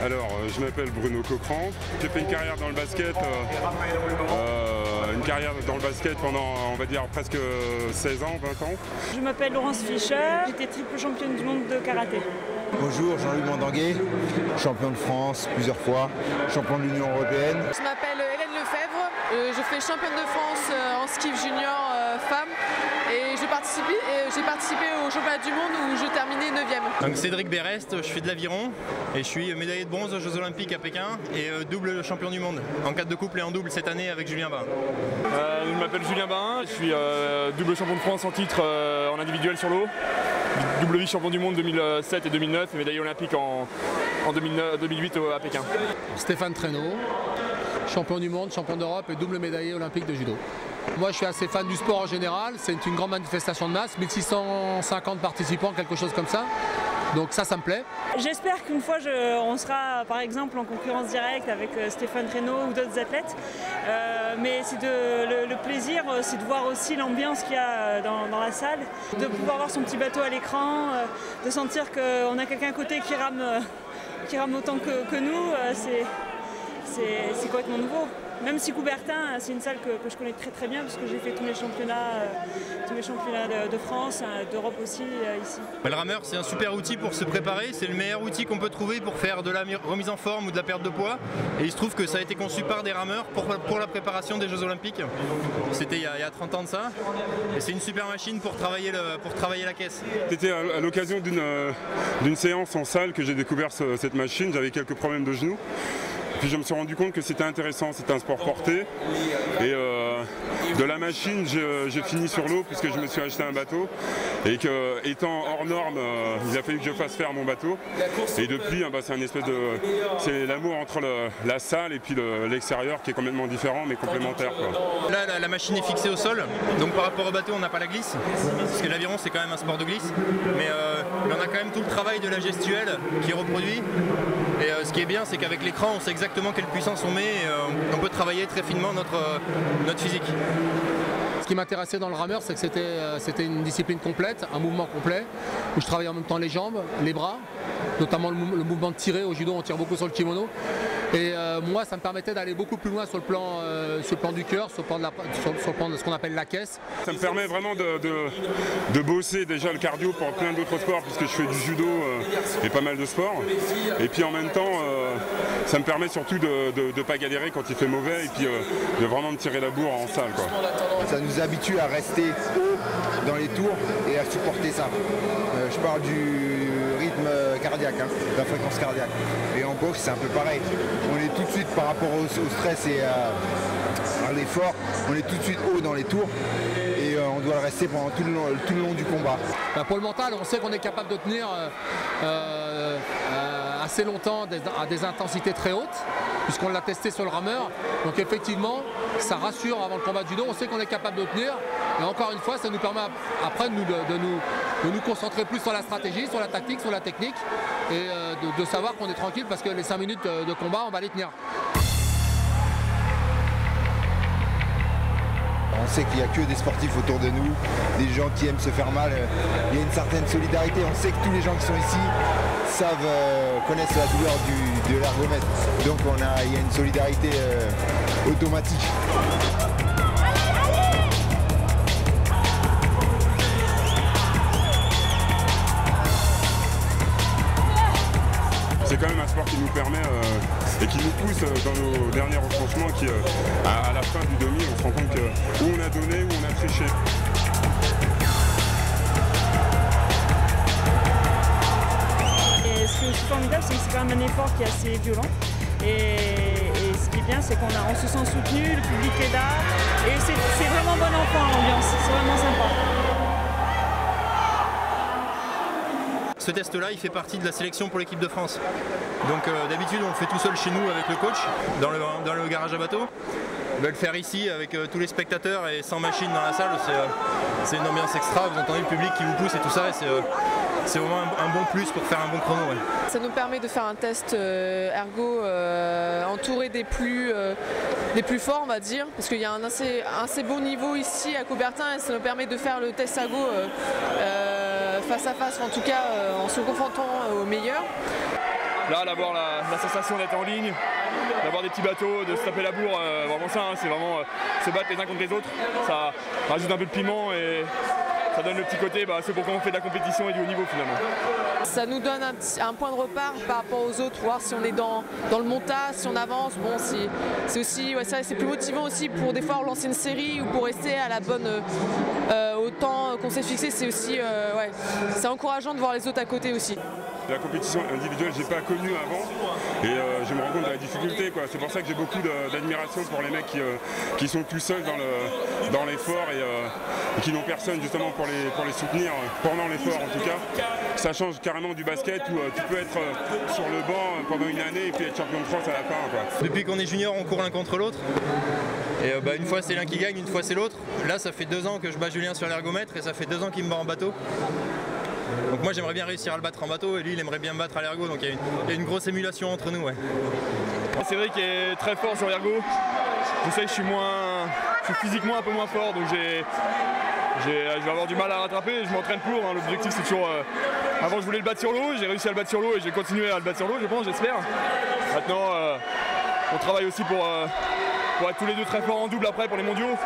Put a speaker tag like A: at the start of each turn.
A: Alors, je m'appelle Bruno Coquerand. J'ai fait une carrière dans le basket, pendant, on va dire, presque 16 ans, 20 ans.
B: Je m'appelle Laurence Fischer, j'étais triple championne du monde de karaté.
C: Bonjour, Jean-Louis Mandanguet, champion de France plusieurs fois, champion de l'Union européenne.
D: Je m'appelle Hélène Lefebvre, je fais championne de France en skiff junior femme et j'ai participé au championnat du monde où je terminais 9e.
E: Donc Cédric Berest, je fais de l'aviron et je suis médaillé de bronze aux Jeux Olympiques à Pékin et double champion du monde en 4 de couple et en double cette année avec Julien Bain.
F: Je m'appelle Julien Bain, je suis double champion de France en titre en individuel sur l'eau, double vice-champion du monde 2007 et 2009 et médaillé olympique en 2008 à Pékin.
G: Stéphane Traîneau, champion du monde, champion d'Europe et double médaillé olympique de judo. Moi je suis assez fan du sport en général, c'est une grande manifestation de masse, 1650 participants, quelque chose comme ça. Donc ça me plaît.
B: J'espère qu'une fois on sera par exemple en concurrence directe avec Stéphane Traîneau ou d'autres athlètes. Mais le plaisir, c'est de voir aussi l'ambiance qu'il y a dans la salle, de pouvoir voir son petit bateau à l'écran, de sentir qu'on a quelqu'un à côté qui rame autant que nous, c'est complètement nouveau. Même si Coubertin, c'est une salle que je connais très très bien parce que j'ai fait tous mes championnats de France, d'Europe aussi ici.
E: Le rameur, c'est un super outil pour se préparer, c'est le meilleur outil qu'on peut trouver pour faire de la remise en forme ou de la perte de poids. Et il se trouve que ça a été conçu par des rameurs pour la préparation des Jeux Olympiques. C'était il y a 30 ans de ça. Et c'est une super machine pour travailler la caisse.
A: C'était à l'occasion d'une séance en salle que j'ai découvert cette machine, j'avais quelques problèmes de genoux. Puis je me suis rendu compte que c'était intéressant, c'était un sport porté. Et de la machine, j'ai fini sur l'eau puisque je me suis acheté un bateau. Et que, étant hors norme, il a fallu que je fasse faire mon bateau. Et depuis, c'est l'amour entre la salle et puis l'extérieur qui est complètement différent mais complémentaire, quoi.
E: Là, la machine est fixée au sol, donc par rapport au bateau, on n'a pas la glisse. Parce que l'aviron, c'est quand même un sport de glisse. Mais on a quand même tout le travail de la gestuelle qui est reproduit. Et ce qui est bien, c'est qu'avec l'écran, on sait exactement quelle puissance on met et on peut travailler très finement notre physique.
G: Ce qui m'intéressait dans le rameur, c'est que c'était une discipline complète, un mouvement complet, où je travaillais en même temps les jambes, les bras, notamment le mouvement de tirer. Au judo, on tire beaucoup sur le kimono. Et moi, ça me permettait d'aller beaucoup plus loin sur le plan du cœur, sur le plan de ce qu'on appelle la caisse.
A: Ça me permet vraiment de bosser déjà le cardio pour plein d'autres sports, puisque je fais du judo et pas mal de sports. Et puis en même temps, ça me permet surtout de ne pas galérer quand il fait mauvais et puis de vraiment me tirer la bourre en salle, quoi.
C: Ça nous habitue à rester haut dans les tours et à supporter ça. Je parle du rythme cardiaque, de la fréquence cardiaque. Et en boxe, c'est un peu pareil. On est tout de suite, par rapport au stress et à l'effort, on est tout de suite haut dans les tours et on doit le rester pendant tout le long du combat.
G: Pour le mental, on sait qu'on est capable de tenir assez longtemps à des intensités très hautes, puisqu'on l'a testé sur le rameur. Donc effectivement, ça rassure avant le combat de judo, on sait qu'on est capable de tenir. Et encore une fois, ça nous permet après de nous concentrer plus sur la stratégie, sur la tactique, sur la technique, et de savoir qu'on est tranquille parce que les 5 minutes de combat, on va les tenir.
C: On sait qu'il n'y a que des sportifs autour de nous, des gens qui aiment se faire mal. Il y a une certaine solidarité. On sait que tous les gens qui sont ici connaissent la douleur de l'ergomètre. Donc il y a une solidarité automatique.
A: C'est quand même un sport qui nous permet et qui nous pousse dans nos derniers retranchements qui, à la fin du demi, on se rend compte que où on a donné, où on a triché.
B: Et ce qui est formidable, c'est que c'est quand même un effort qui est assez violent. Et ce qui est bien, c'est qu'on se sent soutenu, le public est là. Et c'est vraiment bon enfant l'ambiance, c'est vraiment sympa.
E: Ce test-là, il fait partie de la sélection pour l'équipe de France. Donc d'habitude, on le fait tout seul chez nous avec le coach, dans le garage à bateau. Le faire ici avec tous les spectateurs et sans machine dans la salle, c'est une ambiance extra. Vous entendez le public qui vous pousse et tout ça. C'est vraiment un bon plus pour faire un bon chrono. Ouais.
D: Ça nous permet de faire un test ergo entouré des plus forts, on va dire, parce qu'il y a un assez bon niveau ici à Coubertin et ça nous permet de faire le test ergo face à face, en tout cas en se confrontant aux meilleurs.
F: là d'avoir la sensation d'être en ligne, d'avoir des petits bateaux, de se taper la bourre, vraiment ça, hein, c'est vraiment se battre les uns contre les autres. Ça rajoute un peu de piment et ça donne le petit côté, c'est pourquoi on fait de la compétition et du haut niveau finalement.
D: Ça nous donne un point de repère par rapport aux autres, voir si on est dans le montage, si on avance. Bon, c'est aussi, ouais, ça c'est plus motivant aussi pour des fois relancer une série ou pour rester à la bonne au temps qu'on s'est fixé. C'est aussi, ouais, c'est encourageant de voir les autres à côté aussi.
A: La compétition individuelle, j'ai pas connu avant et je me rends compte de la difficulté, quoi. C'est pour ça que j'ai beaucoup d'admiration pour les mecs qui sont tout seuls dans l'effort et qui n'ont personne justement pour les soutenir pendant l'effort en tout cas. Ça change carrément du basket où tu peux être sur le banc pendant une année et puis être champion de France à la fin, quoi.
E: Depuis qu'on est junior, on court l'un contre l'autre. Et une fois c'est l'un qui gagne, une fois c'est l'autre. Là ça fait 2 ans que je bats Julien sur l'ergomètre et ça fait 2 ans qu'il me bat en bateau. Donc moi j'aimerais bien réussir à le battre en bateau et lui il aimerait bien me battre à l'ergo, donc il y a une grosse émulation entre nous. Ouais.
F: C'est vrai qu'il est très fort sur l'ergo. Je sais que je suis physiquement un peu moins fort, donc je vais avoir du mal à rattraper. Je m'entraîne pour, hein. L'objectif c'est toujours... avant je voulais le battre sur l'eau, j'ai réussi à le battre sur l'eau et j'ai continué à le battre sur l'eau, je pense, j'espère. Maintenant on travaille aussi pour être tous les deux très forts en double après pour les mondiaux.